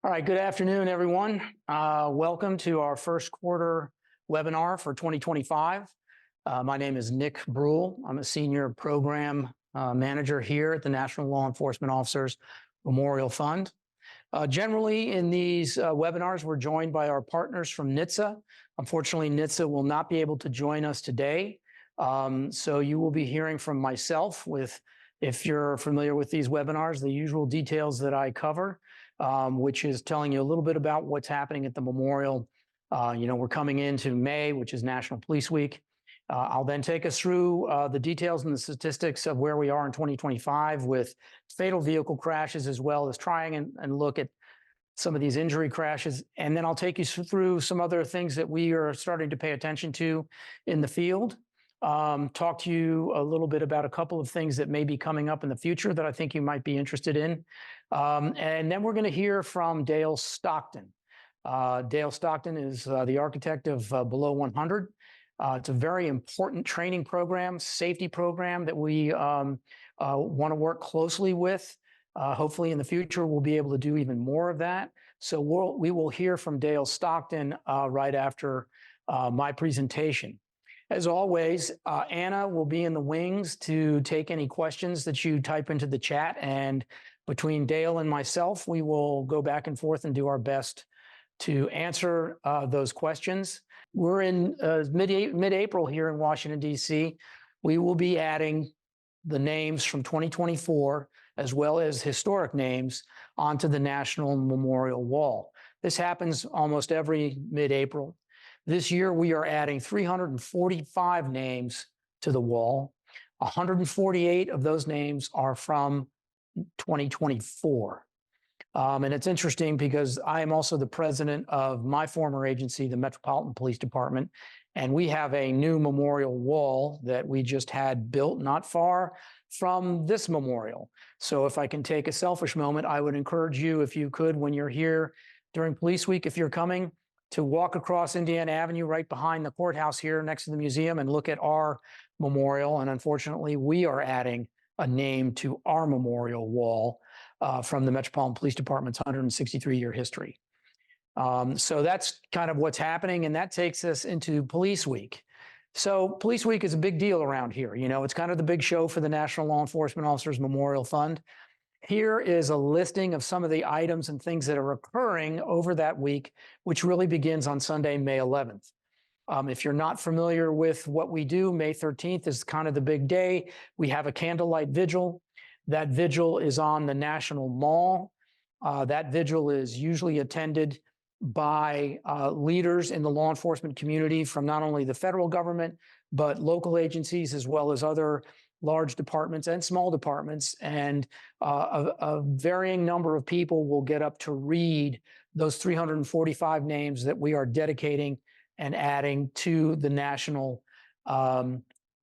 All right, good afternoon, everyone. Welcome to our first quarter webinar for 2025. My name is Nick Brule. I'm a senior program manager here at the National Law Enforcement Officers Memorial Fund. Generally, in these webinars, we're joined by our partners from NHTSA. Unfortunately, NHTSA will not be able to join us today. So you will be hearing from myself with, if you're familiar with these webinars, the usual details that I cover. Which is telling you a little bit about what's happening at the memorial. We're coming into May, which is National Police Week. I'll then take us through the details and the statistics of where we are in 2025 with fatal vehicle crashes, as well as trying and look at some of these injury crashes. And then I'll take you through some other things that we are starting to pay attention to in the field. Talk to you a little bit about a couple of things that may be coming up in the future that I think you might be interested in. And then we're going to hear from Dale Stockton. Dale Stockton is the architect of Below 100. It's a very important training program, safety program that we want to work closely with. Hopefully in the future, we'll be able to do even more of that. So we will hear from Dale Stockton right after my presentation. As always, Anna will be in the wings to take any questions that you type into the chat. And between Dale and myself, we will go back and forth and do our best to answer those questions. We're in mid-April here in Washington, D.C. We will be adding the names from 2024, as well as historic names, onto the National Memorial Wall. This happens almost every mid-April. This year, we are adding 345 names to the wall. 148 of those names are from 2024. And it's interesting because I am also the president of my former agency, the Metropolitan Police Department, and we have a new memorial wall that we just had built not far from this memorial. So if I can take a selfish moment, I would encourage you, if you could, when you're here during Police Week, if you're coming, to walk across Indiana Avenue right behind the courthouse here next to the museum and look at our memorial. And unfortunately, we are adding a name to our memorial wall from the Metropolitan Police Department's 163-year history. So that's kind of what's happening, and that takes us into Police Week. So Police Week is a big deal around here. You know, it's kind of the big show for the National Law Enforcement Officers Memorial Fund. Here is a listing of some of the items and things that are occurring over that week, which really begins on Sunday, May 11th. If you're not familiar with what we do, May 13th is kind of the big day. We have a candlelight vigil. That vigil is on the National Mall. That vigil is usually attended by leaders in the law enforcement community from not only the federal government, but local agencies, as well as other large departments and small departments, and a varying number of people will get up to read those 345 names that we are dedicating and adding to the National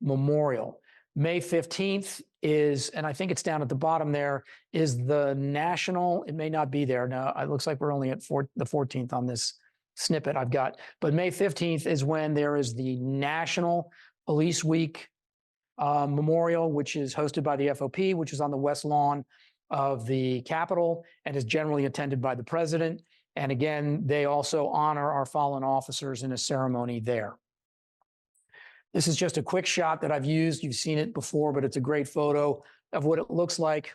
Memorial. May 15th is, and I think it's down at the bottom there, is the National, it may not be there now, it looks like we're only at the 14th on this snippet I've got, but May 15th is when there is the National Police Week Memorial, which is hosted by the FOP, which is on the west lawn of the Capitol and is generally attended by the president. And again, they also honor our fallen officers in a ceremony there. This is just a quick shot that I've used. You've seen it before, but it's a great photo of what it looks like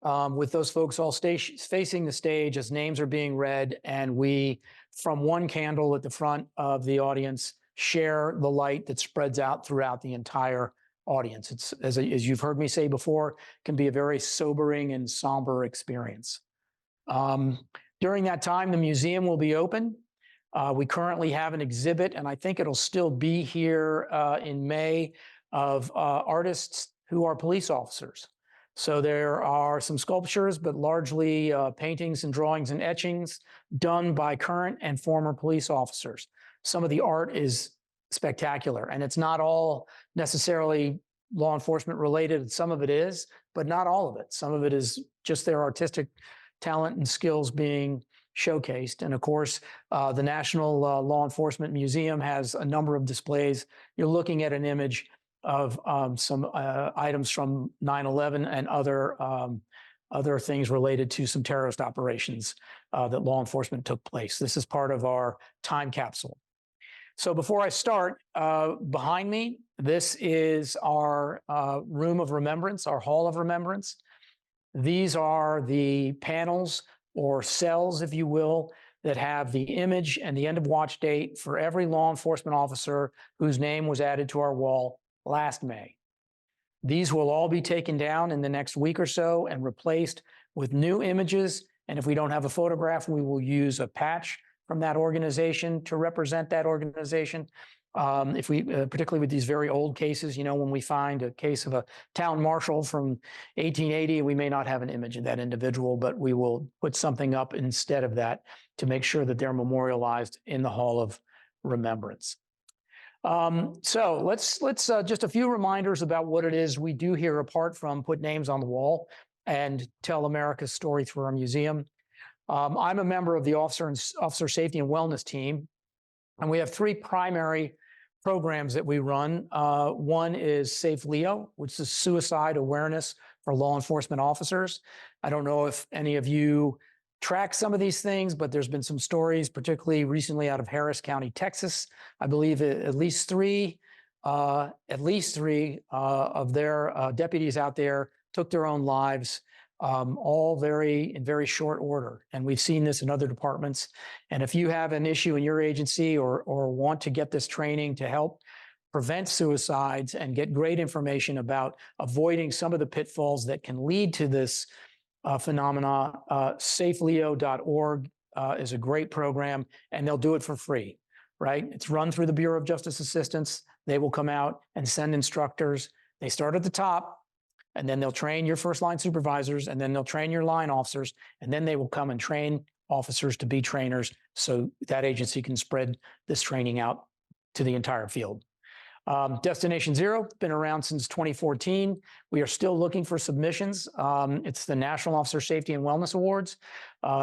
with those folks all facing the stage as names are being read. And we, from one candle at the front of the audience, share the light that spreads out throughout the entire audience. It's, as you've heard me say before, can be a very sobering and somber experience. During that time, the museum will be open. We currently have an exhibit, and I think it'll still be here in May, of artists who are police officers. So there are some sculptures, but largely paintings and drawings and etchings done by current and former police officers. Some of the art is spectacular, and it's not all necessarily law enforcement related. Some of it is, but not all of it. Some of it is just their artistic talent and skills being showcased. And of course, the National Law Enforcement Museum has a number of displays. You're looking at an image of some items from 9/11 and other other things related to some terrorist operations that law enforcement took place. This is part of our time capsule. So before I start, behind me, this is our room of remembrance, our hall of remembrance. These are the panels or cells, if you will, that have the image and the end of watch date for every law enforcement officer whose name was added to our wall last May. These will all be taken down in the next week or so and replaced with new images. And if we don't have a photograph, we will use a patch from that organization to represent that organization. If we, particularly with these very old cases, you know, when we find a case of a town marshal from 1880, we may not have an image of that individual, but we will put something up instead of that to make sure that they're memorialized in the Hall of Remembrance. So let's just a few reminders about what it is we do here, apart from put names on the wall and tell America's story through our museum. I'm a member of the Officer Safety and Wellness team, and we have three primary programs that we run. One is Safe Leo, which is suicide awareness for law enforcement officers. I don't know if any of you track some of these things, but there's been some stories, particularly recently out of Harris County, Texas. I believe at least three of their deputies out there took their own lives, all in very short order. And we've seen this in other departments. And if you have an issue in your agency or want to get this training to help prevent suicides and get great information about avoiding some of the pitfalls that can lead to this phenomena, safeleo.org is a great program, and they'll do it for free, right? It's run through the Bureau of Justice Assistance. They will come out and send instructors. They start at the top, and then they'll train your first line supervisors, and then they'll train your line officers, and then they will come and train officers to be trainers so that agency can spread this training out to the entire field. Destination Zero, been around since 2014. We are still looking for submissions. It's the National Officer Safety and Wellness Awards.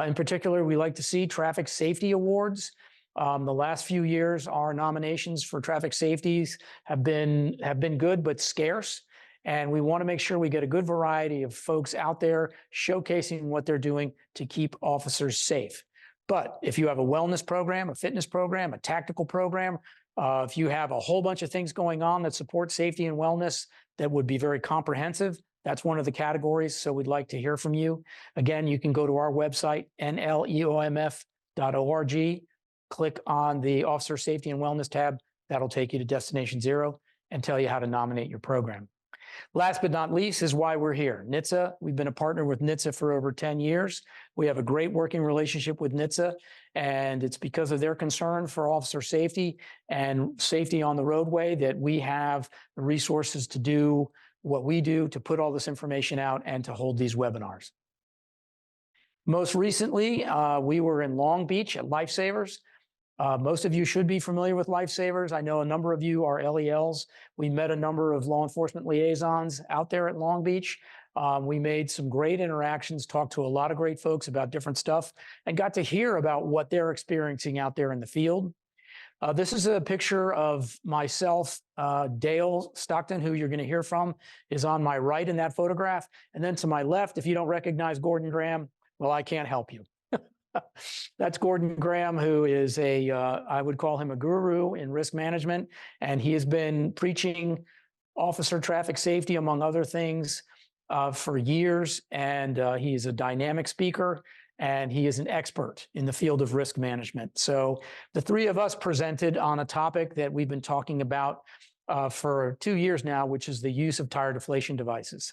In particular, we like to see traffic safety awards. The last few years, our nominations for traffic safeties have been good but scarce. And we want to make sure we get a good variety of folks out there showcasing what they're doing to keep officers safe. But if you have a wellness program, a fitness program, a tactical program, if you have a whole bunch of things going on that support safety and wellness that would be very comprehensive, that's one of the categories. So we'd like to hear from you. Again, you can go to our website, nleomf.org, click on the Officer Safety and Wellness tab. That'll take you to Destination Zero and tell you how to nominate your program. Last but not least is why we're here. NHTSA, we've been a partner with NHTSA for over 10 years. We have a great working relationship with NHTSA, and it's because of their concern for officer safety and safety on the roadway that we have the resources to do what we do, to put all this information out and to hold these webinars. Most recently, we were in Long Beach at Lifesavers. Most of you should be familiar with Lifesavers. I know a number of you are LELs. We met a number of law enforcement liaisons out there at Long Beach. We made some great interactions, talked to a lot of great folks about different stuff, and got to hear about what they're experiencing out there in the field. This is a picture of myself. Dale Stockton, who you're going to hear from, is on my right in that photograph. And then to my left, if you don't recognize Gordon Graham, well, I can't help you. That's Gordon Graham, who is I would call him a guru in risk management, and he has been preaching officer traffic safety, among other things, for years, and he is a dynamic speaker, and he is an expert in the field of risk management. So the three of us presented on a topic that we've been talking about for 2 years now, which is the use of tire deflation devices.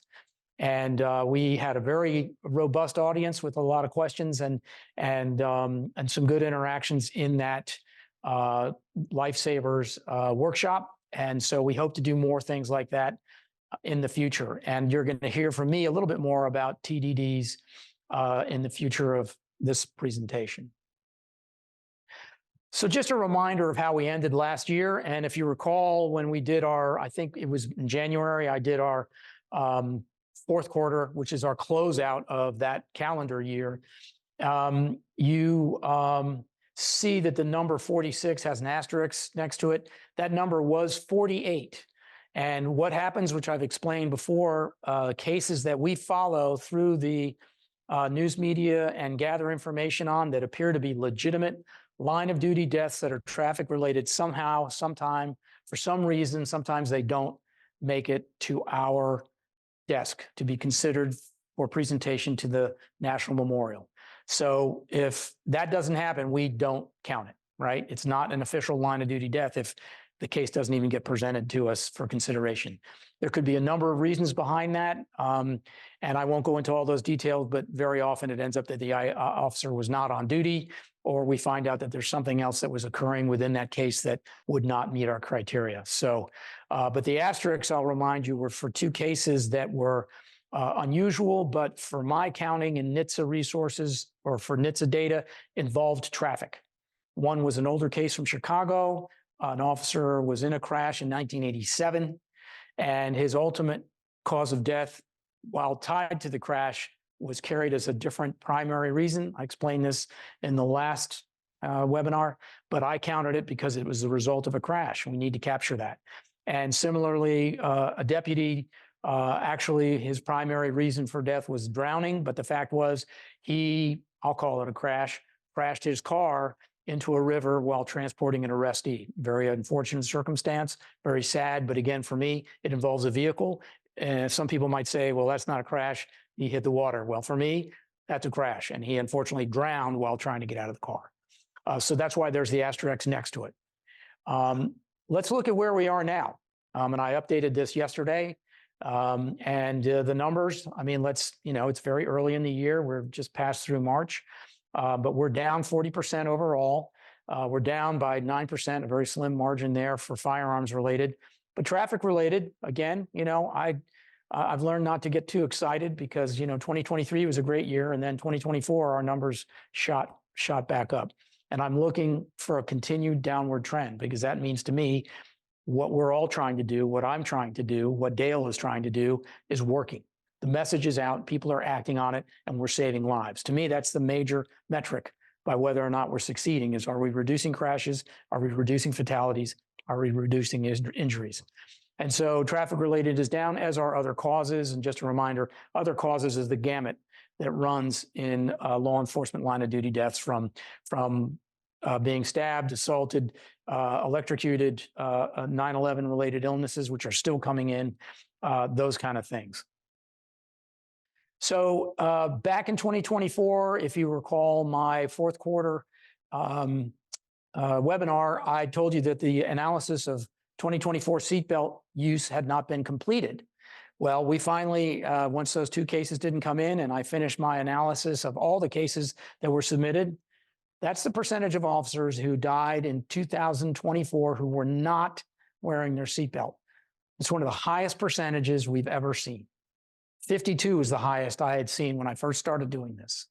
And we had a very robust audience with a lot of questions and some good interactions in that Lifesavers workshop. And so we hope to do more things like that in the future. And you're going to hear from me a little bit more about TDDs in the future of this presentation. So just a reminder of how we ended last year. And if you recall, when we did I think it was in January, I did our fourth quarter, which is our closeout of that calendar year. You see that the number 46 has an asterisk next to it. That number was 48. And what happens, which I've explained before, cases that we follow through the news media and gather information on that appear to be legitimate line of duty deaths that are traffic related somehow, sometime, for some reason, sometimes they don't make it to our desk to be considered for presentation to the National Memorial. So if that doesn't happen, we don't count it, right? It's not an official line of duty death if the case doesn't even get presented to us for consideration. There could be a number of reasons behind that, and I won't go into all those details, but very often it ends up that the officer was not on duty, or we find out that there's something else that was occurring within that case that would not meet our criteria. So, but the asterisks, I'll remind you, were for two cases that were unusual, but for my counting and NHTSA resources, or for NHTSA data, involved traffic. One was an older case from Chicago. An officer was in a crash in 1987, and his ultimate cause of death, while tied to the crash, was carried as a different primary reason. I explained this in the last webinar, but I counted it because it was the result of a crash. We need to capture that. And similarly, a deputy, actually his primary reason for death was drowning, but the fact was he, I'll call it a crash, crashed his car into a river while transporting an arrestee. Very unfortunate circumstance, very sad, but again, for me, it involves a vehicle. And some people might say, well, that's not a crash, he hit the water. Well, for me, that's a crash, and he unfortunately drowned while trying to get out of the car. So that's why there's the asterisk next to it. Let's look at where we are now. And I updated this yesterday. And the numbers, I mean, it's very early in the year. We're just passed through March. But we're down 40% overall. We're down by 9%, a very slim margin there for firearms related. But traffic related, again, I've learned not to get too excited because, 2023 was a great year. And then 2024, our numbers shot back up. And I'm looking for a continued downward trend, because that means to me, what we're all trying to do, what I'm trying to do, what Dale is trying to do is working. The message is out, people are acting on it, and we're saving lives. To me, that's the major metric by whether or not we're succeeding is, are we reducing crashes? Are we reducing fatalities? Are we reducing injuries? And so traffic related is down, as are other causes. And just a reminder, other causes is the gamut that runs in law enforcement line of duty deaths from being stabbed, assaulted, electrocuted, 9/11 related illnesses, which are still coming in, those kind of things. So back in 2024, if you recall my fourth quarter webinar, I told you that the analysis of 2024 seatbelt use had not been completed. Well, we finally, once those two cases didn't come in and I finished my analysis of all the cases that were submitted, that's the percentage of officers who died in 2024 who were not wearing their seatbelt. It's one of the highest percentages we've ever seen. 52 is the highest I had seen when I first started doing this.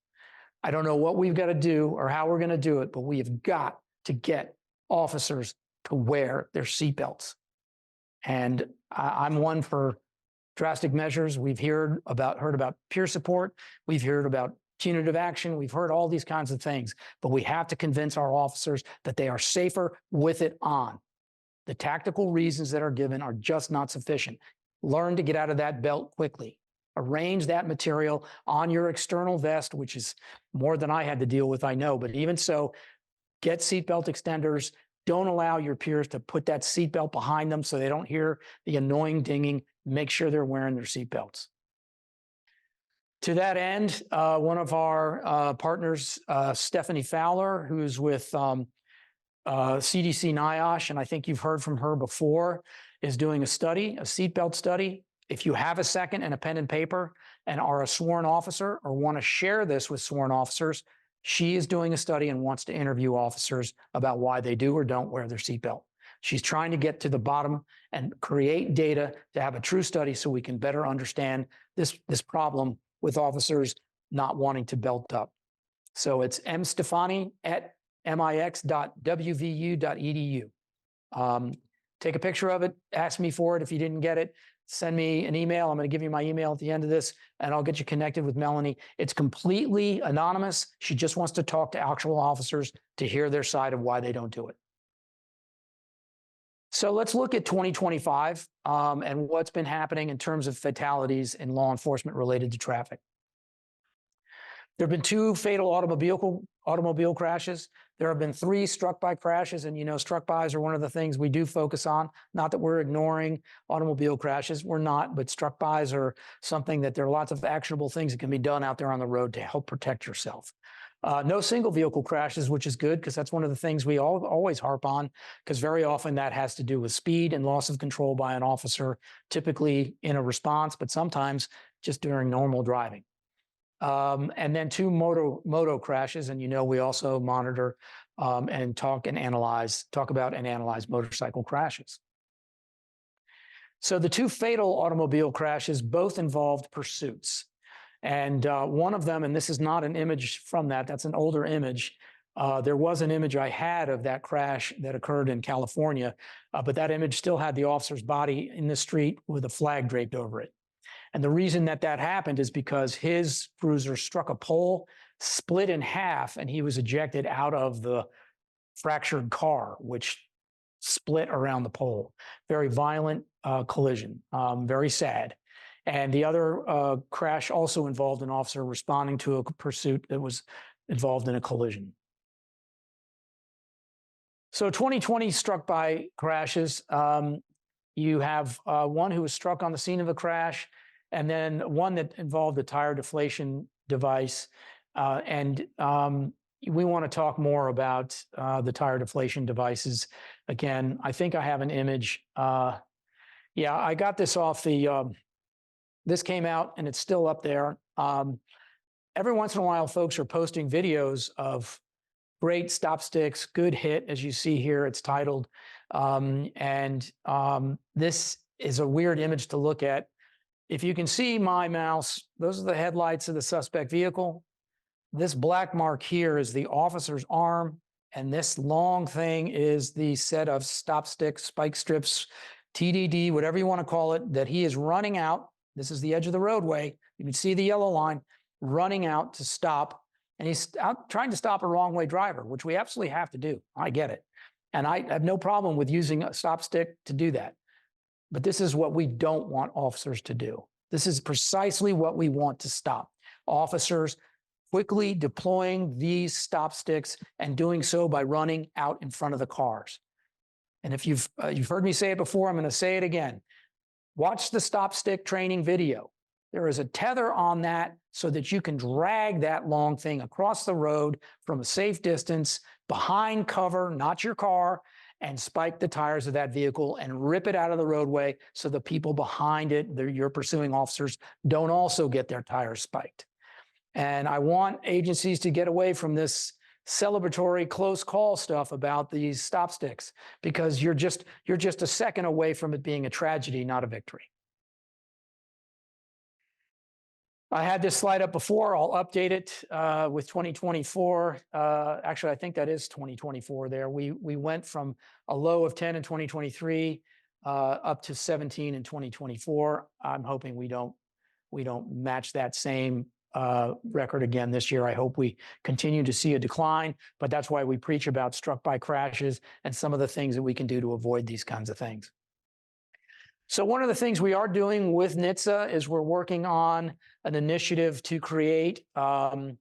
I don't know what we've got to do or how we're going to do it, but we have got to get officers to wear their seatbelts. And I'm one for drastic measures. We've heard about peer support. We've heard about punitive action. We've heard all these kinds of things, but we have to convince our officers that they are safer with it on. The tactical reasons that are given are just not sufficient. Learn to get out of that belt quickly. Arrange that material on your external vest, which is more than I had to deal with, I know, but even so, get seatbelt extenders. Don't allow your peers to put that seatbelt behind them so they don't hear the annoying dinging. Make sure they're wearing their seatbelts. To that end, one of our partners, Stephanie Fowler, who's with CDC NIOSH, and I think you've heard from her before, is doing a study, a seatbelt study. If you have a second and a pen and paper and are a sworn officer or want to share this with sworn officers, she is doing a study and wants to interview officers about why they do or don't wear their seatbelt. She's trying to get to the bottom and create data to have a true study so we can better understand this problem with officers not wanting to belt up. So it's mstefani@mix.wvu.edu. Take a picture of it, ask me for it if you didn't get it. Send me an email. I'm going to give you my email at the end of this, and I'll get you connected with Melanie. It's completely anonymous. She just wants to talk to actual officers to hear their side of why they don't do it. So let's look at 2025 and what's been happening in terms of fatalities in law enforcement related to traffic. There have been 2 fatal automobile crashes. There have been 3 struck-by crashes, and you know, struck-bys are one of the things we do focus on. Not that we're ignoring automobile crashes, we're not, but struck-bys are something that there are lots of actionable things that can be done out there on the road to help protect yourself. No single vehicle crashes, which is good because that's one of the things we always harp on, because very often that has to do with speed and loss of control by an officer, typically in a response, but sometimes just during normal driving. And then 2 moto crashes, and you know we also monitor and talk about and analyze motorcycle crashes. So the 2 fatal automobile crashes both involved pursuits. And one of them, and this is not an image from that's an older image. There was an image I had of that crash that occurred in California, but that image still had the officer's body in the street with a flag draped over it. And the reason that happened is because his cruiser struck a pole, split in half, and he was ejected out of the fractured car, which split around the pole. Very violent collision, very sad. And the other crash also involved an officer responding to a pursuit that was involved in a collision. So 2020 struck-by crashes. You have one who was struck on the scene of a crash, and then one that involved a tire deflation device. We want to talk more about the tire deflation devices. Again, I think I have an image. Yeah, I got this off the, this came out and it's still up there. Every once in a while, folks are posting videos of great stop sticks, good hit, as you see here, it's titled. This is a weird image to look at. If you can see my mouse, those are the headlights of the suspect vehicle. This black mark here is the officer's arm, and this long thing is the set of stop sticks, spike strips, TDD, whatever you want to call it, that he is running out. This is the edge of the roadway. You can see the yellow line running out to stop, and he's out trying to stop a wrong-way driver, which we absolutely have to do. I get it. And I have no problem with using a stop stick to do that. But this is what we don't want officers to do. This is precisely what we want to stop. Officers quickly deploying these stop sticks and doing so by running out in front of the cars. And if you've heard me say it before, I'm going to say it again. Watch the stop stick training video. There is a tether on that so that you can drag that long thing across the road from a safe distance, behind cover, not your car, and spike the tires of that vehicle and rip it out of the roadway so the people behind it, your pursuing officers, don't also get their tires spiked. And I want agencies to get away from this celebratory close call stuff about these stop sticks, because you're just a second away from it being a tragedy, not a victory. I had this slide up before. I'll update it with 2024. Actually, I think that is 2024 there. We went from a low of 10 in 2023 up to 17 in 2024. I'm hoping we don't match that same record again this year. I hope we continue to see a decline, but that's why we preach about struck-by crashes and some of the things that we can do to avoid these kinds of things. So one of the things we are doing with NHTSA is we're working on an initiative to create a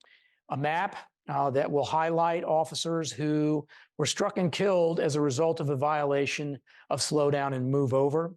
map that will highlight officers who were struck and killed as a result of a violation of slow down and move over.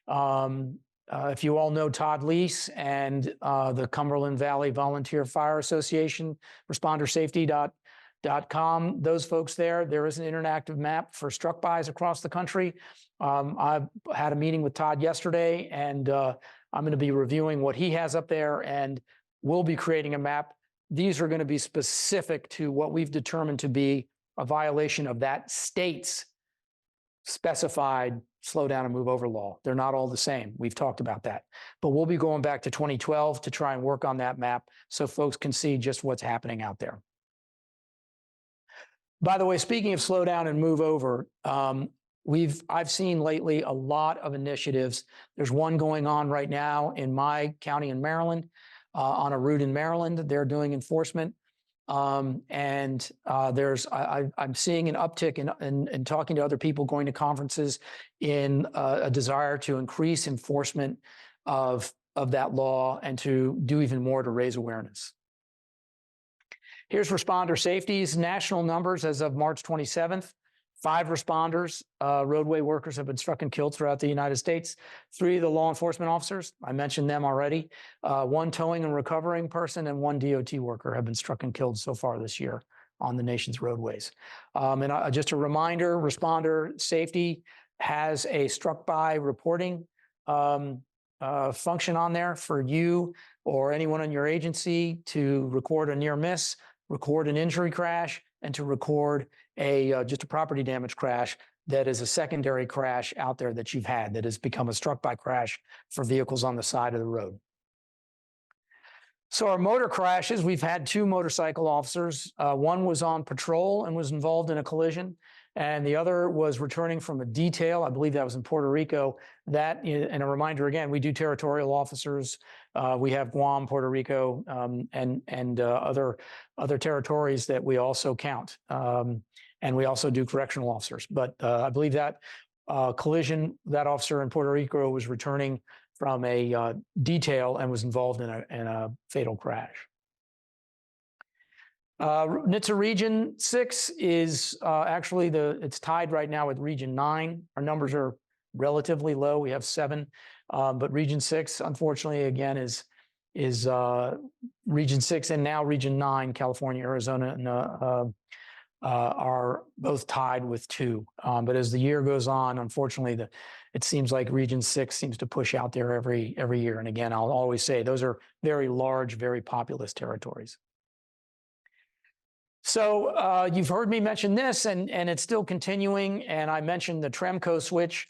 If you all know Todd Lease and the Cumberland Valley Volunteer Fire Association, respondersafety.com, those folks there is an interactive map for struck-bys across the country. I had a meeting with Todd yesterday, and I'm going to be reviewing what he has up there, and we'll be creating a map. These are going to be specific to what we've determined to be a violation of that state's specified slow down and move over law. They're not all the same. We've talked about that. But we'll be going back to 2012 to try and work on that map so folks can see just what's happening out there. By the way, speaking of slow down and move over, I've seen lately a lot of initiatives. There's one going on right now in my county in Maryland, on a route in Maryland. They're doing enforcement. I'm seeing an uptick in talking to other people, going to conferences, in a desire to increase enforcement of that law and to do even more to raise awareness. Here's responder safeties. National numbers as of March 27th. 5 responders, roadway workers, have been struck and killed throughout the United States. 3 of the law enforcement officers, I mentioned them already. 1 towing and recovering person and 1 DOT worker have been struck and killed so far this year on the nation's roadways. Just a reminder, responder safety has a struck by reporting function on there for you or anyone in your agency to record a near miss, record an injury crash, and to record just a property damage crash that is a secondary crash out there that you've had that has become a struck by crash for vehicles on the side of the road. So our motor crashes, we've had 2 motorcycle officers. One was on patrol and was involved in a collision, and the other was returning from a detail. I believe that was in Puerto Rico. And a reminder again, we do territorial officers. We have Guam, Puerto Rico, and other territories that we also count. And we also do correctional officers. But I believe that collision, that officer in Puerto Rico was returning from a detail and was involved in a fatal crash. NHTSA Region 6 is actually it's tied right now with Region 9. Our numbers are relatively low. We have 7, but Region 6, unfortunately, again, is Region 6 and now Region 9, California, Arizona, and are both tied with 2. But as the year goes on, unfortunately, it seems like Region 6 seems to push out there every year. And again, I'll always say those are very large, very populous territories. So you've heard me mention this, and it's still continuing. And I mentioned the Tremco switch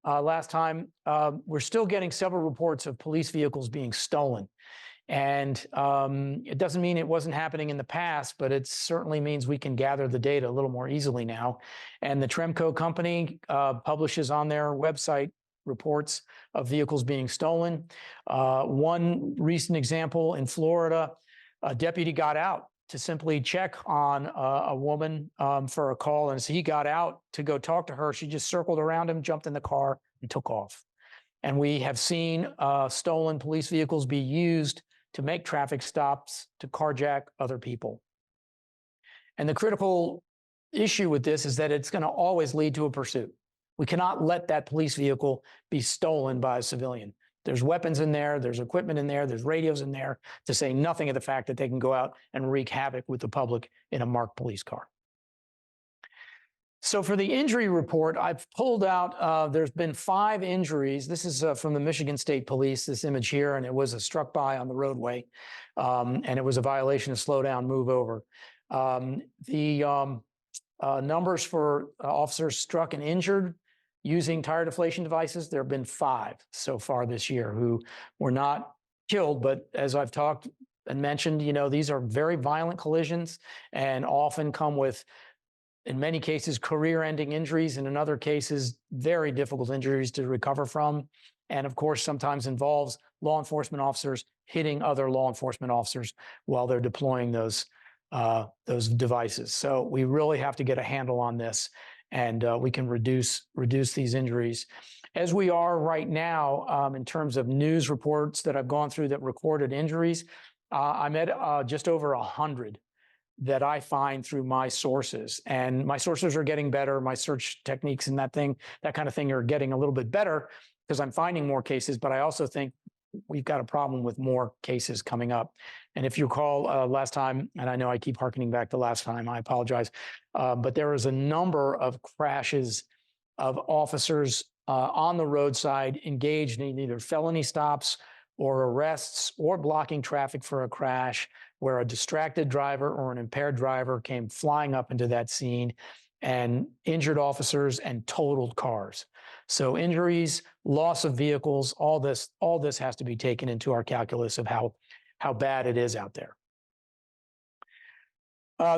last time. We're still getting several reports of police vehicles being stolen. And it doesn't mean it wasn't happening in the past, but it certainly means we can gather the data a little more easily now. And the Tremco company publishes on their website reports of vehicles being stolen. One recent example in Florida, a deputy got out to simply check on a woman for a call. And as he got out to go talk to her, she just circled around him, jumped in the car, and took off. And we have seen stolen police vehicles be used to make traffic stops, to carjack other people. And the critical issue with this is that it's going to always lead to a pursuit. We cannot let that police vehicle be stolen by a civilian. There's weapons in there, there's equipment in there, there's radios in there, to say nothing of the fact that they can go out and wreak havoc with the public in a marked police car. So for the injury report, I've pulled out, there's been 5 injuries. This is from the Michigan State Police, this image here, and it was a struck by on the roadway, and it was a violation of slow down, move over. The numbers for officers struck and injured using tire deflation devices, there have been 5 so far this year who were not killed, but as I've talked and mentioned, these are very violent collisions and often come with, in many cases, career-ending injuries, and in other cases, very difficult injuries to recover from. And of course, sometimes involves law enforcement officers hitting other law enforcement officers while they're deploying those devices. So we really have to get a handle on this, and we can reduce these injuries. As we are right now, in terms of news reports that I've gone through that recorded injuries, I'm at just over 100 that I find through my sources. And my sources are getting better. My search techniques and that kind of thing are getting a little bit better because I'm finding more cases, but I also think we've got a problem with more cases coming up. And if you recall last time, and I know I keep hearkening back to last time, I apologize, but there was a number of crashes of officers on the roadside engaged in either felony stops or arrests or blocking traffic for a crash, where a distracted driver or an impaired driver came flying up into that scene and injured officers and totaled cars. So injuries, loss of vehicles, all this has to be taken into our calculus of how bad it is out there.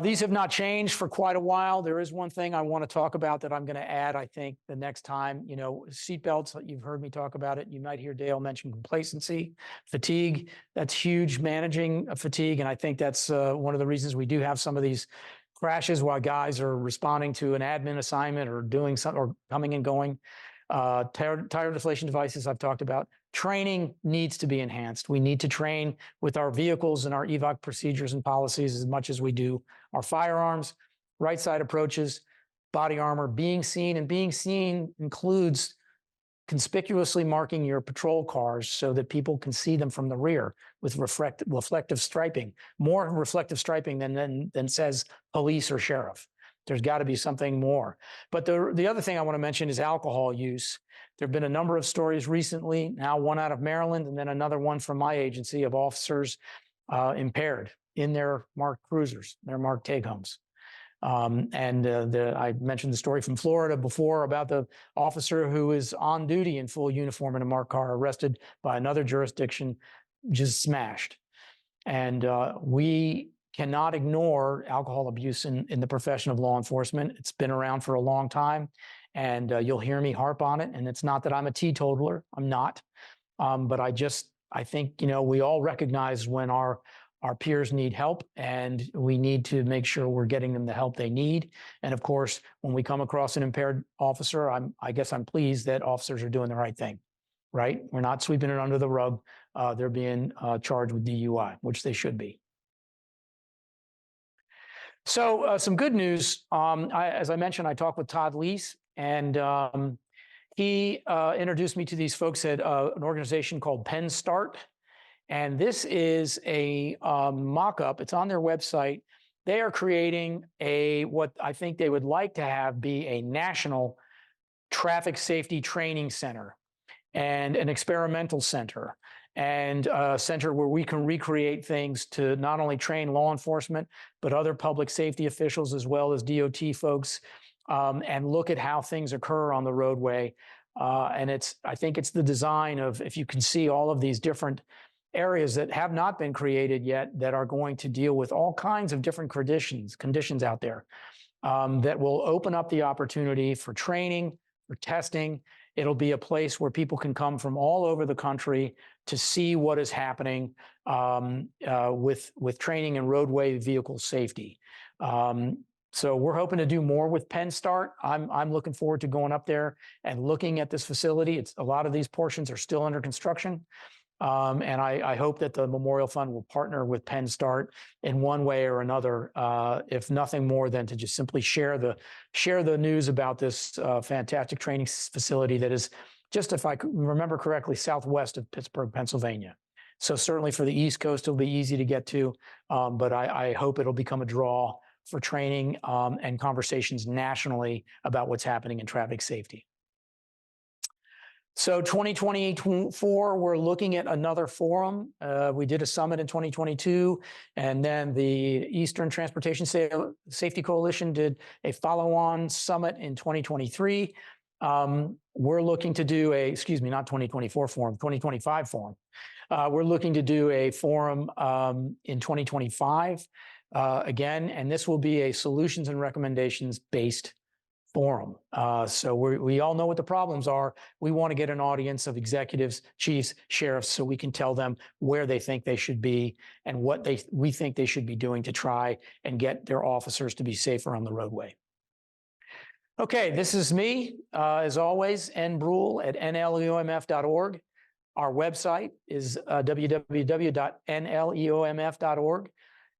These have not changed for quite a while. There is one thing I want to talk about that I'm going to add, I think, the next time. You know, seatbelts, you've heard me talk about it. You might hear Dale mention complacency, fatigue. That's huge, managing fatigue. And I think that's one of the reasons we do have some of these crashes while guys are responding to an admin assignment or doing something or coming and going. Tire deflation devices I've talked about. Training needs to be enhanced. We need to train with our vehicles and our evac procedures and policies as much as we do our firearms, right side approaches, body armor. Being seen, and being seen includes conspicuously marking your patrol cars so that people can see them from the rear with reflective striping, more reflective striping than says police or sheriff. There's got to be something more. But the other thing I want to mention is alcohol use. There have been a number of stories recently, now one out of Maryland and then another one from my agency of officers impaired in their marked cruisers, their marked take-homes. I mentioned the story from Florida before about the officer who is on duty in full uniform in a marked car, arrested by another jurisdiction, just smashed. And we cannot ignore alcohol abuse in the profession of law enforcement. It's been around for a long time, and you'll hear me harp on it. And it's not that I'm a teetotaler. I'm not. But I think, you know, we all recognize when our peers need help, and we need to make sure we're getting them the help they need. And of course, when we come across an impaired officer, I guess I'm pleased that officers are doing the right thing, right? We're not sweeping it under the rug. They're being charged with DUI, which they should be. So some good news. As I mentioned, I talked with Todd Lease, and he introduced me to these folks at an organization called Penn Start. And this is a mock-up. It's on their website. They are creating what I think they would like to have be a national traffic safety training center and an experimental center, and a center where we can recreate things to not only train law enforcement, but other public safety officials as well as DOT folks, and look at how things occur on the roadway. And I think it's the design of, if you can see all of these different areas that have not been created yet that are going to deal with all kinds of different conditions out there, that will open up the opportunity for training, for testing. It'll be a place where people can come from all over the country to see what is happening with training and roadway vehicle safety. So we're hoping to do more with Penn Start. I'm looking forward to going up there and looking at this facility. A lot of these portions are still under construction. And I hope that the Memorial Fund will partner with Penn Start in one way or another, if nothing more than to just simply share the news about this fantastic training facility that is just, if I remember correctly, southwest of Pittsburgh, Pennsylvania. So certainly for the East Coast, it'll be easy to get to, but I hope it'll become a draw for training and conversations nationally about what's happening in traffic safety. So 2024, we're looking at another forum. We did a summit in 2022, and then the Eastern Transportation Safety Coalition did a follow-on summit in 2023. We're looking to do not 2024 forum, 2025 forum. We're looking to do a forum in 2025 again, and this will be a solutions and recommendations based forum. So we all know what the problems are. We want to get an audience of executives, chiefs, sheriffs, so we can tell them where they think they should be and what we think they should be doing to try and get their officers to be safer on the roadway. Okay, this is me, as always, N. Brule at nleomf.org. Our website is www.nleomf.org.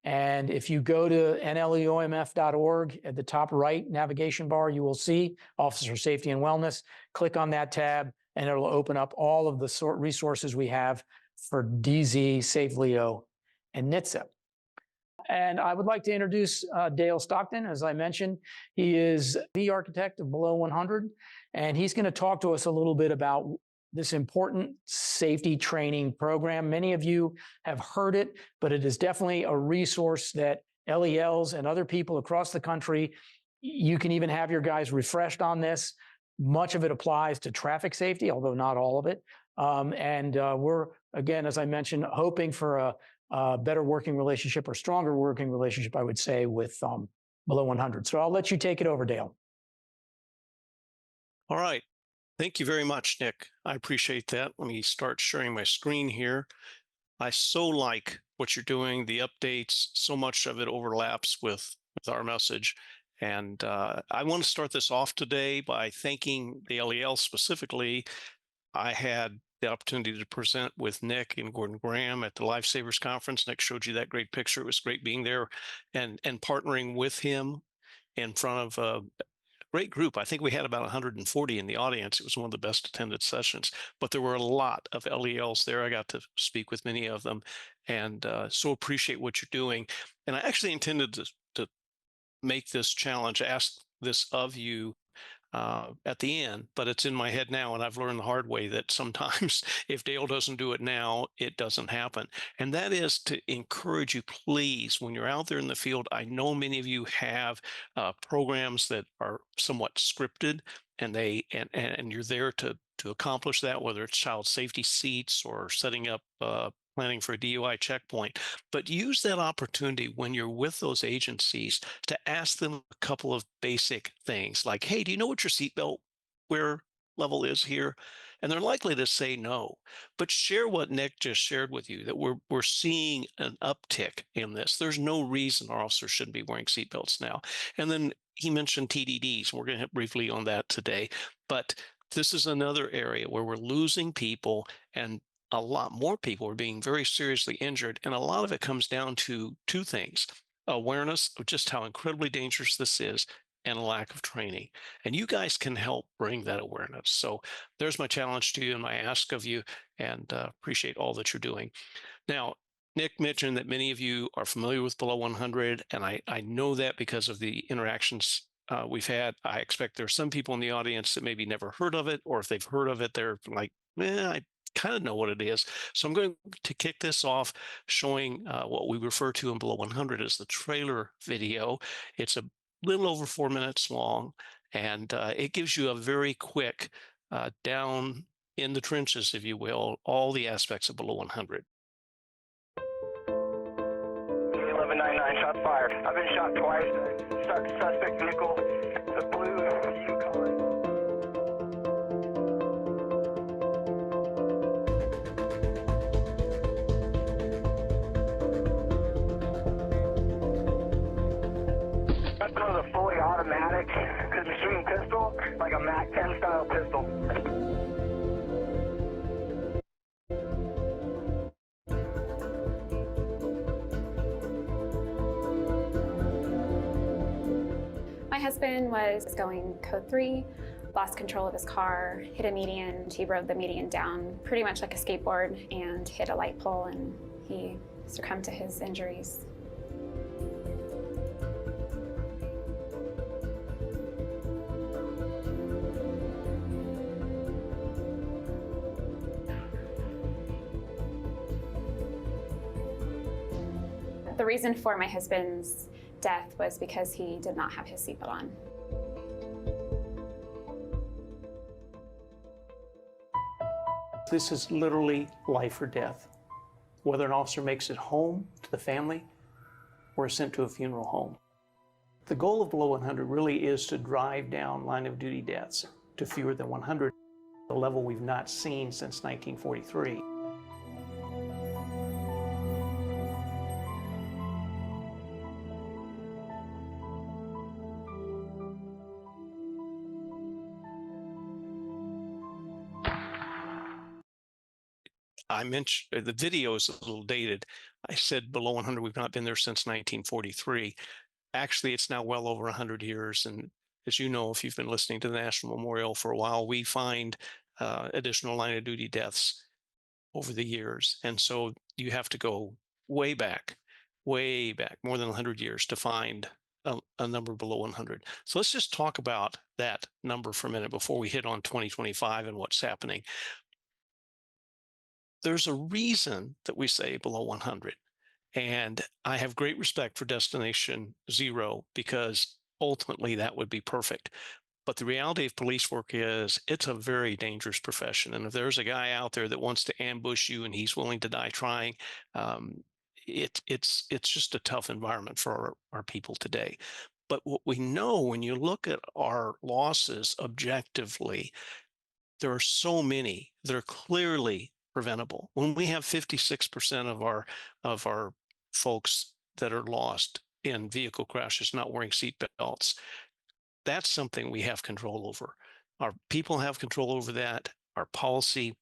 And if you go to nleomf.org, at the top right navigation bar, you will see Officer Safety and Wellness. Click on that tab, and it'll open up all of the resources we have for DZ, Safe Leo, and NHTSA. And I would like to introduce Dale Stockton. As I mentioned, he is the architect of Below 100, and he's going to talk to us a little bit about this important safety training program. Many of you have heard it, but it is definitely a resource that LELs and other people across the country, you can even have your guys refreshed on this. Much of it applies to traffic safety, although not all of it. We're, again, as I mentioned, hoping for better working relationship or stronger working relationship, I would say, with below 100. So I'll let you take it over, Dale. All right. Thank you very much, Nick. I appreciate that. Let me start sharing my screen here. I so like what you're doing, the updates, so much of it overlaps with our message. And I want to start this off today by thanking the LEL specifically. I had the opportunity to present with Nick and Gordon Graham at the Lifesavers Conference. Nick showed you that great picture. It was great being there and partnering with him in front of great group. I think we had about 140 in the audience. It was one of the best attended sessions, but there were a lot of LELs there. I got to speak with many of them, and so appreciate what you're doing. And I actually intended to make this challenge, ask this of you at the end, but it's in my head now, and I've learned the hard way that sometimes if Dale doesn't do it now, it doesn't happen. And that is to encourage you, please, when you're out there in the field. I know many of you have programs that are somewhat scripted, and you're there to accomplish that, whether it's child safety seats or setting up planning for a DUI checkpoint. But use that opportunity when you're with those agencies to ask them a couple of basic things like, hey, do you know what your seatbelt wear level is here? And they're likely to say no. But share what Nick just shared with you, that we're seeing an uptick in this. There's no reason our officers shouldn't be wearing seatbelts now. And then he mentioned TDDs. We're going to hit briefly on that today. But this is another area where we're losing people, and a lot more people are being very seriously injured. And a lot of it comes down to two things: awareness of just how incredibly dangerous this is, and a lack of training. And you guys can help bring that awareness. So there's my challenge to you and my ask of you, and appreciate all that you're doing. Now, Nick mentioned that many of you are familiar with Below 100, and I know that because of the interactions we've had. I expect there's some people in the audience that maybe never heard of it, or if they've heard of it, they're like, I kind of know what it is. So I'm going to kick this off showing what we refer to in Below 100 as the trailer video. It's a little over 4 minutes long, and it gives you a very quick down in the trenches, if you will, all the aspects of Below 100. 1199, shots fired. I've been shot twice. Suspect nickel, the blue U color. That was a fully automatic, because you're shooting pistol, like a MAC-10 style pistol. My husband was going code 3, lost control of his car, hit a median. He rode the median down pretty much like a skateboard and hit a light pole, and he succumbed to his injuries. The reason for my husband's death was because he did not have his seatbelt on. This is literally life or death, whether an officer makes it home to the family or is sent to a funeral home. The goal of Below 100 really is to drive down line of duty deaths to fewer than 100, a level we've not seen since 1943. I mentioned the video is a little dated. I said Below 100, we've not been there since 1943. Actually, it's now well over 100 years. And as you know, if you've been listening to the National Memorial for a while, we find additional line of duty deaths over the years. And so you have to go way back, more than 100 years to find a number below 100. So let's just talk about that number for a minute before we hit on 2025 and what's happening. There's a reason that we say below 100. And I have great respect for Destination Zero, because ultimately that would be perfect. But the reality of police work is it's a very dangerous profession. And if there's a guy out there that wants to ambush you and he's willing to die trying, it's just a tough environment for our people today. But what we know, when you look at our losses objectively, there are so many that are clearly preventable. When we have 56% of our folks that are lost in vehicle crashes not wearing seat belts, that's something we have control over. Our people have control over that. Our policy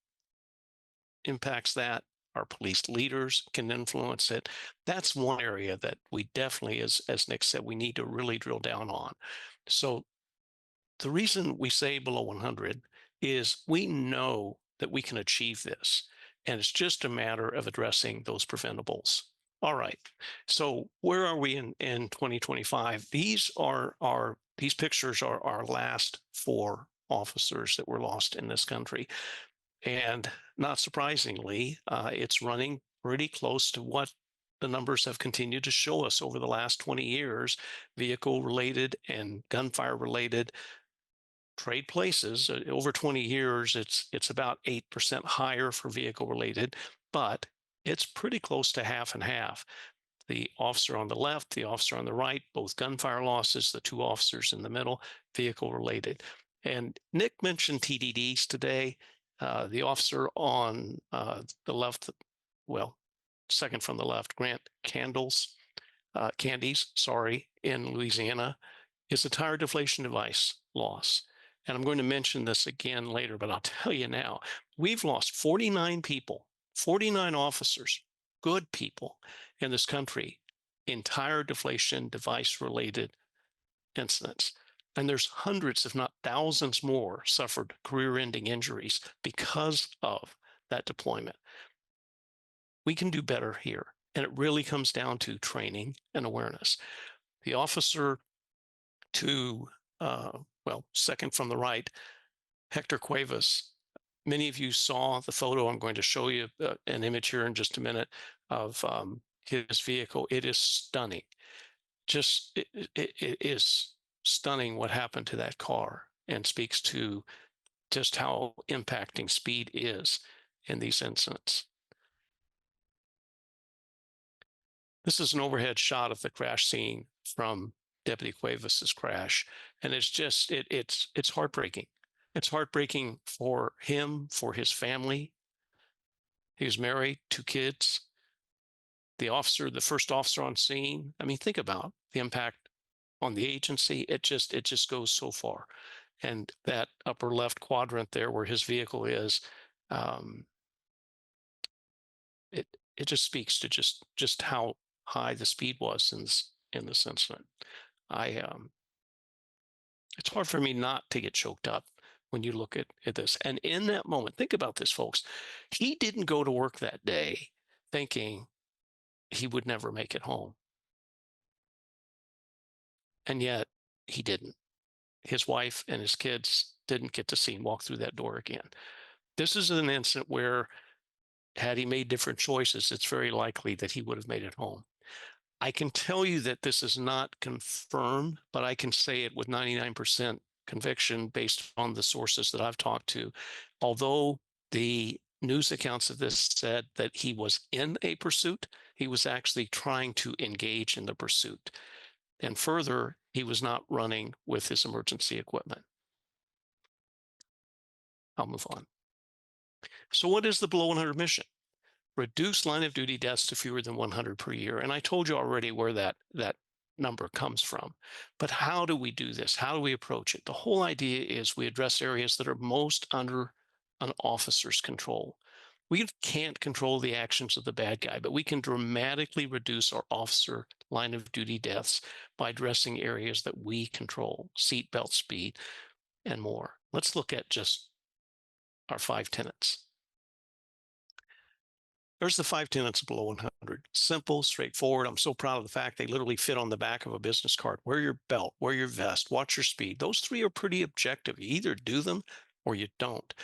impacts that. Our police leaders can influence it. That's one area that we definitely, as Nick said, we need to really drill down on. So the reason we say below 100 is we know that we can achieve this, and it's just a matter of addressing those preventables. All right, so where are we in 2025? These pictures are our last 4 officers that were lost in this country. And not surprisingly, it's running pretty close to what the numbers have continued to show us over the last 20 years, vehicle-related and gunfire-related trade places. Over 20 years, it's about 8% higher for vehicle-related, but it's pretty close to half and half. The officer on the left, the officer on the right, both gunfire losses, the 2 officers in the middle, vehicle-related. And Nick mentioned TDDs today. The officer on the left, well, second from the left, Grant Candies, in Louisiana, is a tire deflation device loss. And I'm going to mention this again later, but I'll tell you now, we've lost 49 people, 49 officers, good people in this country in tire deflation device-related incidents. And there's hundreds, if not thousands more, suffered career-ending injuries because of that deployment. We can do better here. And it really comes down to training and awareness. The officer to, second from the right, Hector Cuevas. Many of you saw the photo. I'm going to show you an image here in just a minute of his vehicle. It is stunning. It is stunning what happened to that car, and speaks to just how impacting speed is in these incidents. This is an overhead shot of the crash scene from Deputy Cuevas's crash, and it's just it's heartbreaking. It's heartbreaking for him, for his family. He was married, 2 kids. The first officer on scene. I mean, think about the impact on the agency. It just goes so far. And that upper left quadrant there, where his vehicle is, it just speaks to just how high the speed was in this incident. It's hard for me not to get choked up when you look at this. And in that moment, think about this, folks. He didn't go to work that day thinking he would never make it home. And yet he didn't. His wife and his kids didn't get to see him walk through that door again. This is an incident where, had he made different choices, it's very likely that he would have made it home. I can tell you that this is not confirmed, but I can say it with 99% conviction based on the sources that I've talked to. Although the news accounts of this said that he was in a pursuit, he was actually trying to engage in the pursuit. And further, he was not running with his emergency equipment. I'll move on. So what is the below 100 mission? Reduce line of duty deaths to fewer than 100 per year. And I told you already where that number comes from. But how do we do this? How do we approach it? The whole idea is we address areas that are most under an officer's control. We can't control the actions of the bad guy, but we can dramatically reduce our officer line of duty deaths by addressing areas that we control, seatbelt speed, and more. Let's look at just our 5 tenets. There's the 5 tenets below 100. Simple, straightforward. I'm so proud of the fact they literally fit on the back of a business card. Wear your belt, wear your vest, watch your speed. Those 3 are pretty objective. You either do them or you don't.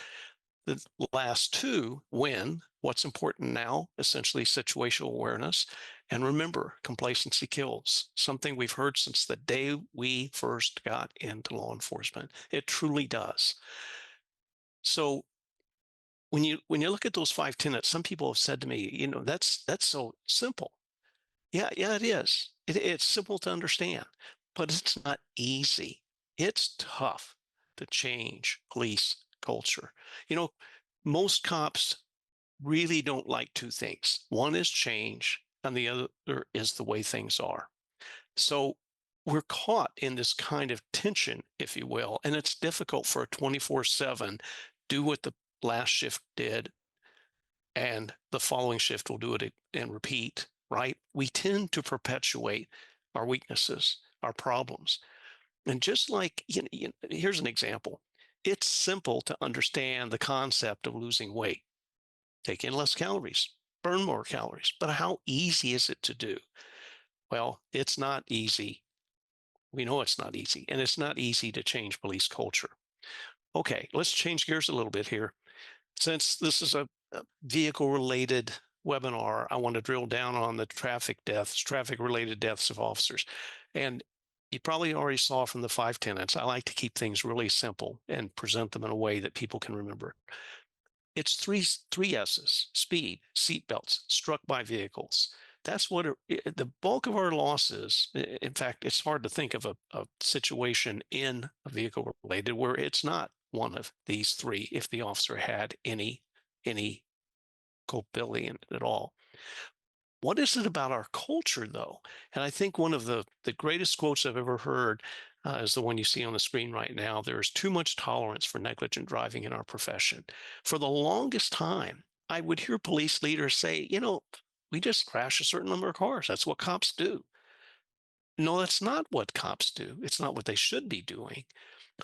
The last 2, when, what's important now, essentially situational awareness. And remember, complacency kills, something we've heard since the day we first got into law enforcement. It truly does. So when you look at those 5 tenets, some people have said to me, that's so simple. Yeah, it is. It's simple to understand, but it's not easy. It's tough to change police culture. You know, most cops really don't like two things. One is change, and the other is the way things are. So we're caught in this kind of tension, if you will, and it's difficult for a 24/7 do what the last shift did and the following shift will do it and repeat, right? We tend to perpetuate our weaknesses, our problems. And just like, here's an example. It's simple to understand the concept of losing weight. Take in less calories, burn more calories. But how easy is it to do? Well, it's not easy. We know it's not easy, and it's not easy to change police culture. Okay, let's change gears a little bit here. Since this is a vehicle related webinar, I want to drill down on the traffic deaths, traffic related deaths of officers. And you probably already saw from the 5 tenets, I like to keep things really simple and present them in a way that people can remember. It's three S's: speed, seatbelts, struck by vehicles. That's what the bulk of our losses. In fact, it's hard to think of a situation in a vehicle related where it's not one of these three if the officer had any culpability in it at all. What is it about our culture, though? And I think one of the greatest quotes I've ever heard is the one you see on the screen right now. There is too much tolerance for negligent driving in our profession. For the longest time, I would hear police leaders say, we just crash a certain number of cars. That's what cops do. No, that's not what cops do. It's not what they should be doing.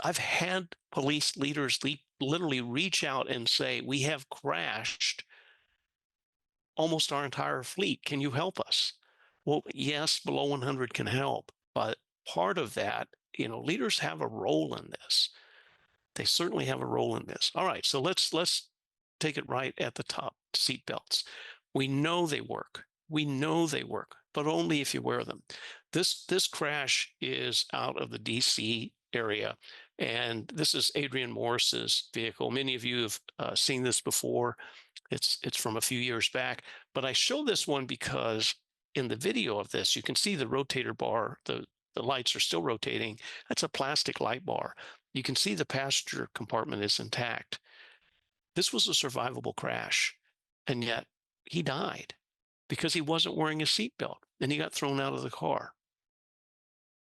I've had police leaders literally reach out and say, we have crashed almost our entire fleet. Can you help us? Well, yes, below 100 can help, but part of that, leaders have a role in this. They certainly have a role in this. All right, so let's take it right at the top. Seatbelts. We know they work. We know they work, but only if you wear them. This crash is out of the DC area, and this is Adrian Morris's vehicle. Many of you have seen this before. It's from a few years back, but I show this one because in the video of this, you can see the rotator bar, the lights are still rotating. That's a plastic light bar. You can see the passenger compartment is intact. This was a survivable crash, and yet he died because he wasn't wearing a seatbelt and he got thrown out of the car.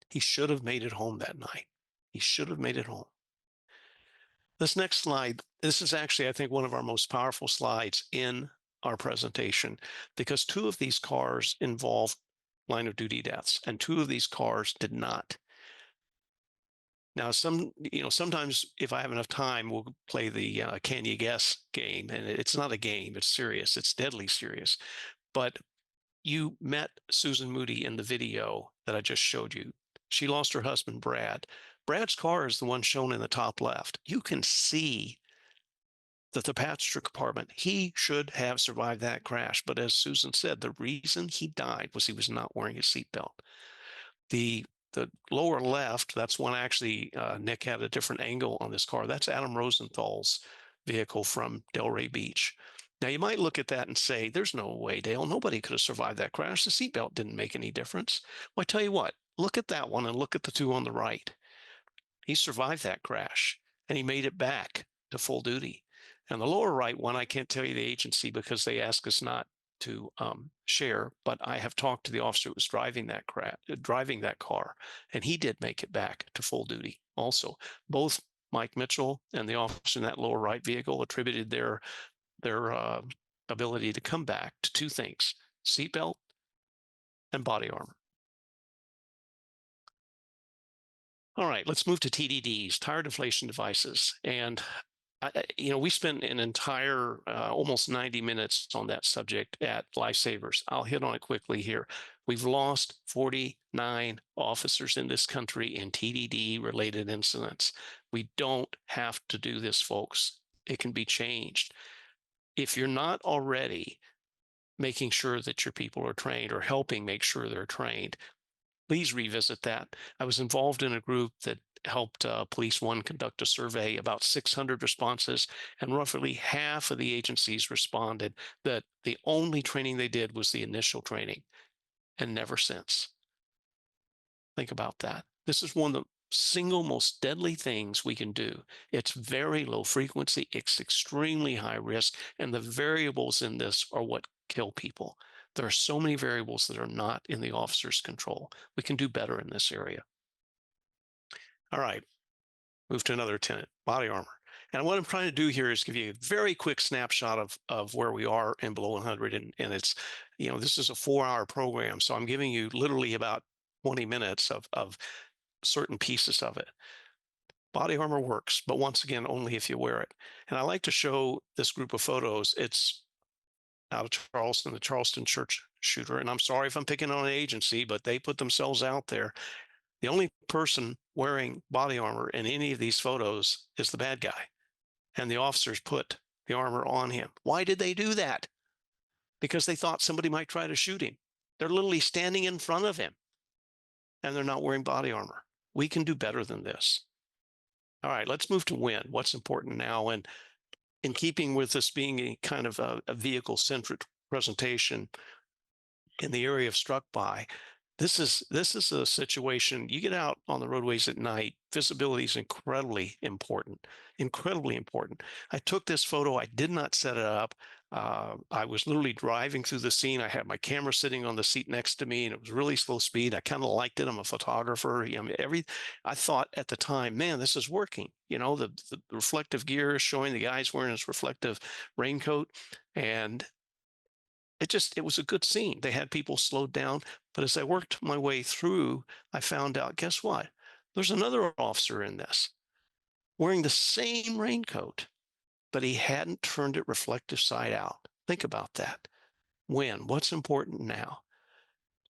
He should have made it home that night. He should have made it home. This next slide, this is actually, I think, one of our most powerful slides in our presentation because two of these cars involved line of duty deaths and two of these cars did not. Now, sometimes if I have enough time, we'll play the can you guess game. And it's not a game, it's serious, it's deadly serious. But you met Susan Moody in the video that I just showed you. She lost her husband, Brad. Brad's car is the one shown in the top left. You can see that the passenger compartment, he should have survived that crash. But as Susan said, the reason he died was he was not wearing his seatbelt. The lower left, that's one actually, Nick had a different angle on this car. That's Adam Rosenthal's vehicle from Delray Beach. Now, you might look at that and say, there's no way, Dale, nobody could have survived that crash. The seatbelt didn't make any difference. Well, I tell you what, look at that one and look at the two on the right. He survived that crash and he made it back to full duty. And the lower right one, I can't tell you the agency because they ask us not to share, but I have talked to the officer who was driving that car, and he did make it back to full duty. Also, both Mike Mitchell and the officer in that lower right vehicle attributed their ability to come back to two things: seatbelt and body armor. All right, let's move to TDDs, tire deflation devices, and we spent an entire almost 90 minutes on that subject at Lifesavers. I'll hit on it quickly here. We've lost 49 officers in this country in TDD-related incidents. We don't have to do this, folks. It can be changed. If you're not already making sure that your people are trained or helping make sure they're trained, please revisit that. I was involved in a group that helped Police One conduct a survey, about 600 responses, and roughly half of the agencies responded that the only training they did was the initial training. and never since. Think about that. This is one of the single most deadly things we can do. It's very low frequency, it's extremely high risk, and the variables in this are what kill people. There are so many variables that are not in the officer's control. We can do better in this area. All right, move to another tenet, body armor. And what I'm trying to do here is give you a very quick snapshot of where we are in below 100. And it's, this is a 4-hour program. So I'm giving you literally about 20 minutes of certain pieces of it. Body armor works, but once again, only if you wear it. And I like to show this group of photos. It's out of Charleston, the Charleston church shooter. And I'm sorry if I'm picking on an agency, but they put themselves out there. The only person wearing body armor in any of these photos is the bad guy. And the officers put the armor on him. Why did they do that? Because they thought somebody might try to shoot him. They're literally standing in front of him, and they're not wearing body armor. We can do better than this. All right, let's move to win. What's important now? And in keeping with this being a kind of a vehicle-centric presentation in the area of struck by, this is a situation. You get out on the roadways at night, visibility is incredibly important, incredibly important. I took this photo. I did not set it up. I was literally driving through the scene. I had my camera sitting on the seat next to me, and it was really slow speed. I kind of liked it. I'm a photographer. I thought at the time, man, this is working. The reflective gear is showing the guy's wearing his reflective raincoat, and it was a good scene. They had people slowed down. But as I worked my way through, I found out, guess what? There's another officer in this wearing the same raincoat, but he hadn't turned it reflective side out. Think about that. What's important now?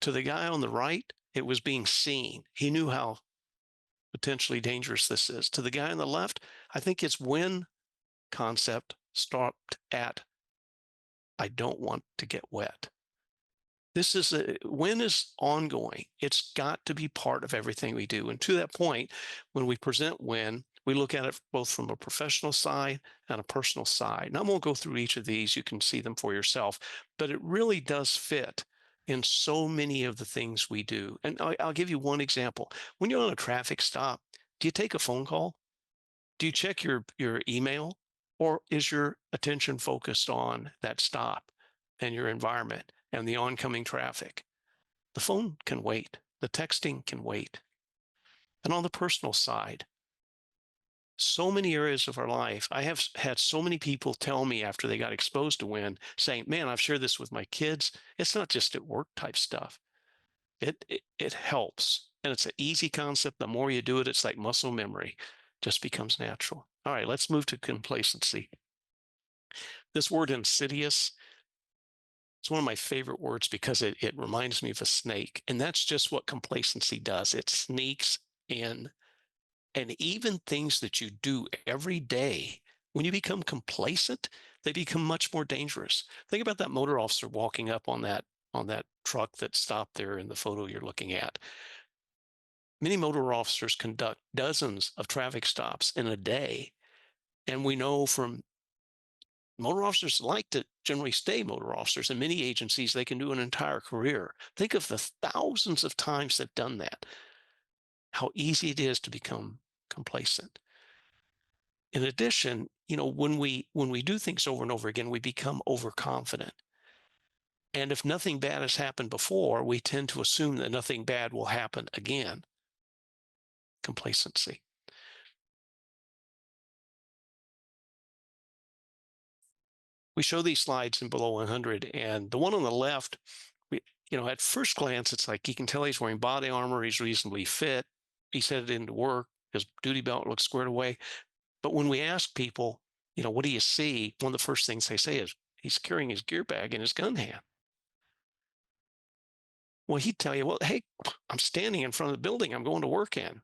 To the guy on the right, it was being seen. He knew how potentially dangerous this is. To the guy on the left, I think its win concept stopped at, I don't want to get wet. Win is ongoing. It's got to be part of everything we do. And to that point, when we present win, we look at it both from a professional side and a personal side. And I won't go through each of these. You can see them for yourself. But it really does fit in so many of the things we do. And I'll give you one example. When you're on a traffic stop, do you take a phone call? Do you check your email? Or is your attention focused on that stop and your environment and the oncoming traffic? The phone can wait. The texting can wait. And on the personal side, so many areas of our life, I have had so many people tell me after they got exposed to win, saying, man, I've shared this with my kids. It's not just at work type stuff. It helps. And it's an easy concept. The more you do it, it's like muscle memory. Just becomes natural. All right, let's move to complacency. This word insidious, it's one of my favorite words because it reminds me of a snake. And that's just what complacency does. It sneaks in. And even things that you do every day, when you become complacent, they become much more dangerous. Think about that motor officer walking up on that truck that stopped there in the photo you're looking at. Many motor officers conduct dozens of traffic stops in a day. And we know from motor officers like to generally stay motor officers. In many agencies, they can do an entire career. Think of the thousands of times they've done that. How easy it is to become complacent. In addition, when we do things over and over again, we become overconfident. And if nothing bad has happened before, we tend to assume that nothing bad will happen again. Complacency. We show these slides in below 100, and the one on the left, at first glance, it's like you can tell he's wearing body armor, he's reasonably fit, he's headed into work, his duty belt looks squared away. But when we ask people, what do you see? One of the first things they say is, he's carrying his gear bag in his gun hand. Well, he'd tell you, well, hey, I'm standing in front of the building I'm going to work in.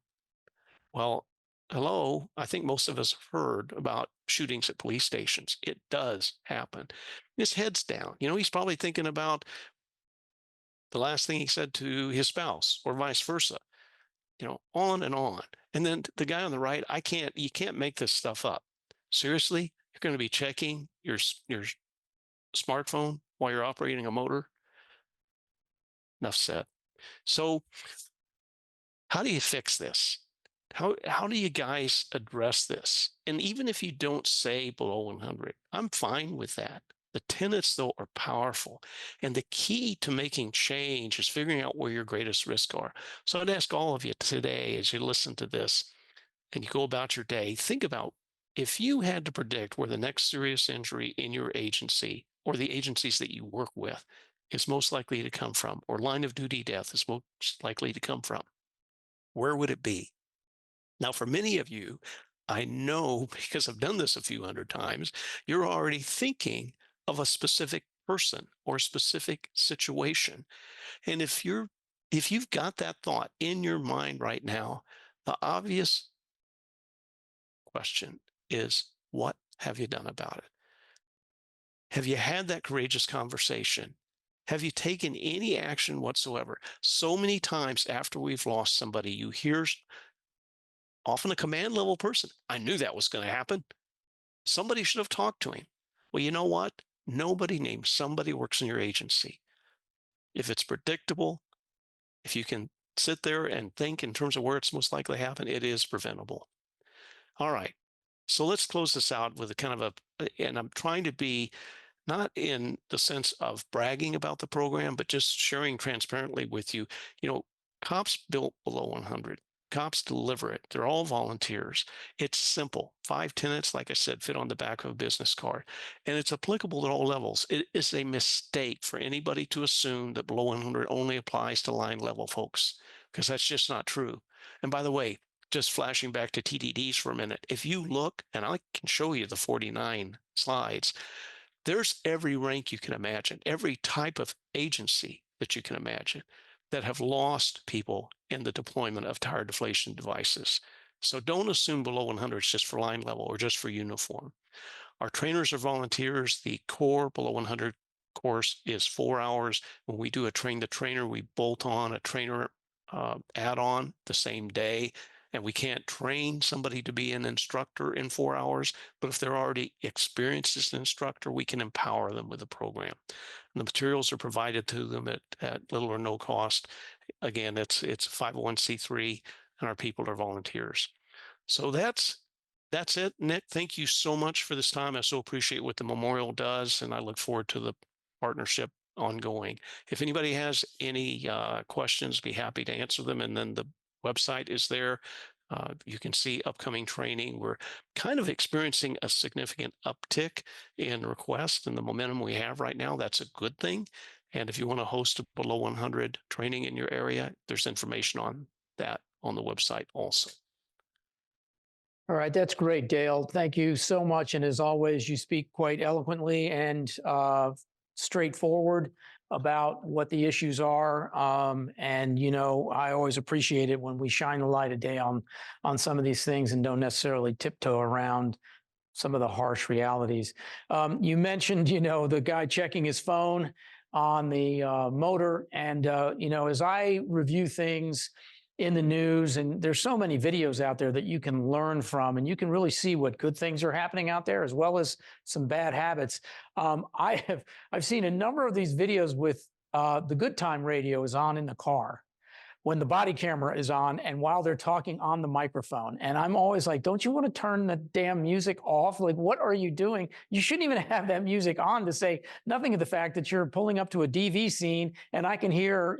Well, hello, I think most of us have heard about shootings at police stations. It does happen. His head's down. He's probably thinking about the last thing he said to his spouse or vice versa, on and on. And then the guy on the right, you can't make this stuff up. Seriously, you're going to be checking your smartphone while you're operating a motor? enough said. So how do you fix this? How do you guys address this? And even if you don't say below 100, I'm fine with that. The tenets, though, are powerful. And the key to making change is figuring out where your greatest risks are. So I'd ask all of you today, as you listen to this and you go about your day, think about if you had to predict where the next serious injury in your agency or the agencies that you work with is most likely to come from, or line of duty death is most likely to come from, where would it be? Now, for many of you, I know because I've done this a few hundred times, you're already thinking of a specific person or specific situation. And if you've got that thought in your mind right now, the obvious question is, what have you done about it? Have you had that courageous conversation? Have you taken any action whatsoever? So many times after we've lost somebody, you hear often a command level person, I knew that was going to happen. Somebody should have talked to him. Well, you know what? Nobody named somebody works in your agency. If it's predictable, if you can sit there and think in terms of where it's most likely to happen, it is preventable. All right. So let's close this out with a kind of and I'm trying to be not in the sense of bragging about the program, but just sharing transparently with you. Cops built below 100. Cops deliver it. They're all volunteers. It's simple. 5 tenets, like I said, fit on the back of a business card. And it's applicable at all levels. It is a mistake for anybody to assume that below 100 only applies to line level folks, because that's just not true. And by the way, just flashing back to TDDs for a minute, if you look, and I can show you the 49 slides, there's every rank you can imagine, every type of agency that you can imagine that have lost people in the deployment of tire deflation devices. So don't assume below 100 is just for line level or just for uniform. Our trainers are volunteers. The core below 100 course is 4 hours. When we do a train the trainer, we bolt on a trainer add-on the same day. And we can't train somebody to be an instructor in 4 hours, but if they're already experienced as an instructor, we can empower them with the program. And the materials are provided to them at little or no cost. Again, it's 501c3, and our people are volunteers. So that's it. Nick, thank you so much for this time. I so appreciate what the memorial does, and I look forward to the partnership ongoing. If anybody has any questions, be happy to answer them. And then the website is there. You can see upcoming training. We're kind of experiencing a significant uptick in requests, and the momentum we have right now, that's a good thing. And if you want to host a below 100 training in your area, there's information on that on the website also. All right, that's great, Dale. Thank you so much. And as always, you speak quite eloquently and straightforward about what the issues are. And, I always appreciate it when we shine the light of day on some of these things and don't necessarily tiptoe around some of the harsh realities. You mentioned, the guy checking his phone on the motor. And, as I review things in the news, and there's so many videos out there that you can learn from, and you can really see what good things are happening out there as well as some bad habits. I've seen a number of these videos with the good time radio is on in the car when the body camera is on and while they're talking on the microphone. And I'm always like, don't you want to turn the damn music off? Like, what are you doing? You shouldn't even have that music on, to say nothing of the fact that you're pulling up to a DV scene and I can hear,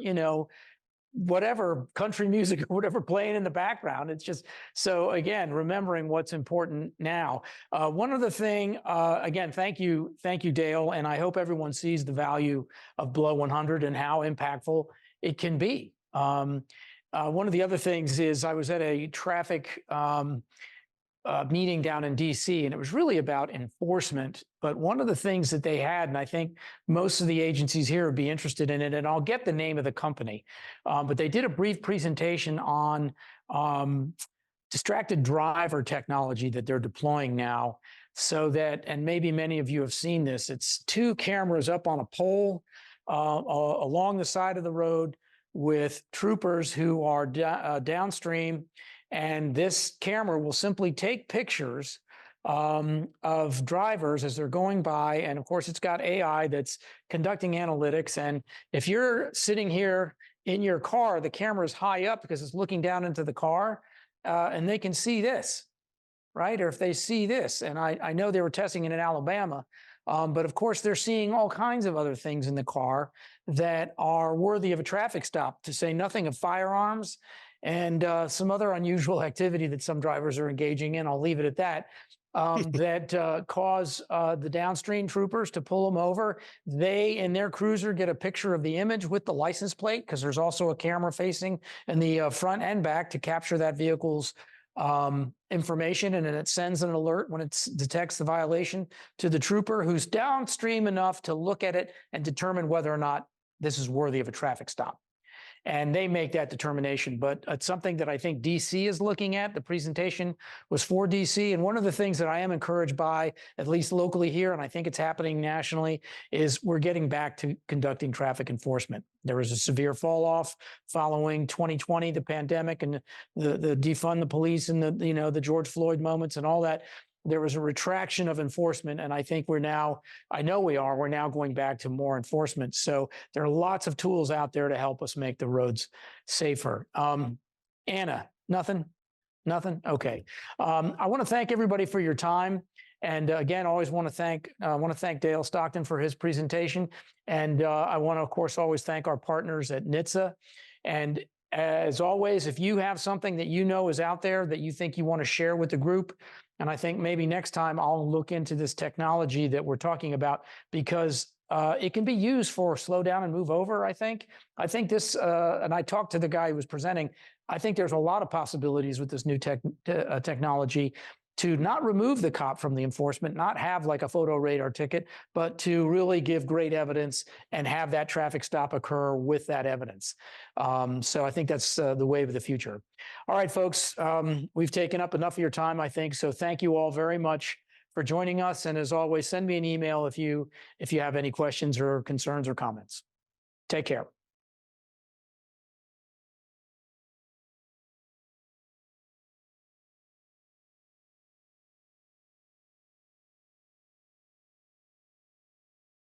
whatever country music or whatever playing in the background. It's just, so again, remembering what's important now. One other thing, again, thank you, Dale. And I hope everyone sees the value of below 100 and how impactful it can be. One of the other things is I was at a traffic meeting down in DC, and it was really about enforcement. But one of the things that they had, and I think most of the agencies here would be interested in it, and I'll get the name of the company, but they did a brief presentation on distracted driver technology that they're deploying now, so that, and maybe many of you have seen this, it's 2 cameras up on a pole along the side of the road with troopers who are downstream. And this camera will simply take pictures of drivers as they're going by. And of course, it's got AI that's conducting analytics. And if you're sitting here in your car, the camera is high up because it's looking down into the car, and they can see this, right? Or if they see this, and I know they were testing it in Alabama, but of course, they're seeing all kinds of other things in the car that are worthy of a traffic stop, to say nothing of firearms and some other unusual activity that some drivers are engaging in. I'll leave it at that. That cause the downstream troopers to pull them over. They, in their cruiser, get a picture of the image with the license plate, because there's also a camera facing in the front and back to capture that vehicle's information, and then it sends an alert when it detects the violation to the trooper, who's downstream enough to look at it and determine whether or not this is worthy of a traffic stop. And they make that determination. But it's something that I think DC is looking at. The presentation was for DC. And one of the things that I am encouraged by, at least locally here, and I think it's happening nationally, is we're getting back to conducting traffic enforcement. There was a severe fall off following 2020, the pandemic, and the defund the police and the George Floyd moments and all that. There was a retraction of enforcement, and I think we're now going back to more enforcement. So there are lots of tools out there to help us make the roads safer. Anna, nothing? Okay. I want to thank everybody for your time. And again, I always want to thank Dale Stockton for his presentation. And I want to, of course, always thank our partners at NHTSA. And as always, if you have something that you know is out there that you think you want to share with the group, and I think maybe next time I'll look into this technology that we're talking about, because it can be used for slow down and move over, I think this, and I talked to the guy who was presenting, I think there's a lot of possibilities with this new technology to not remove the cop from the enforcement, not have like a photo radar ticket, but to really give great evidence and have that traffic stop occur with that evidence. So I think that's the wave of the future. All right, folks, we've taken up enough of your time, I think. So thank you all very much for joining us. And as always, send me an email if you have any questions or concerns or comments. Take care.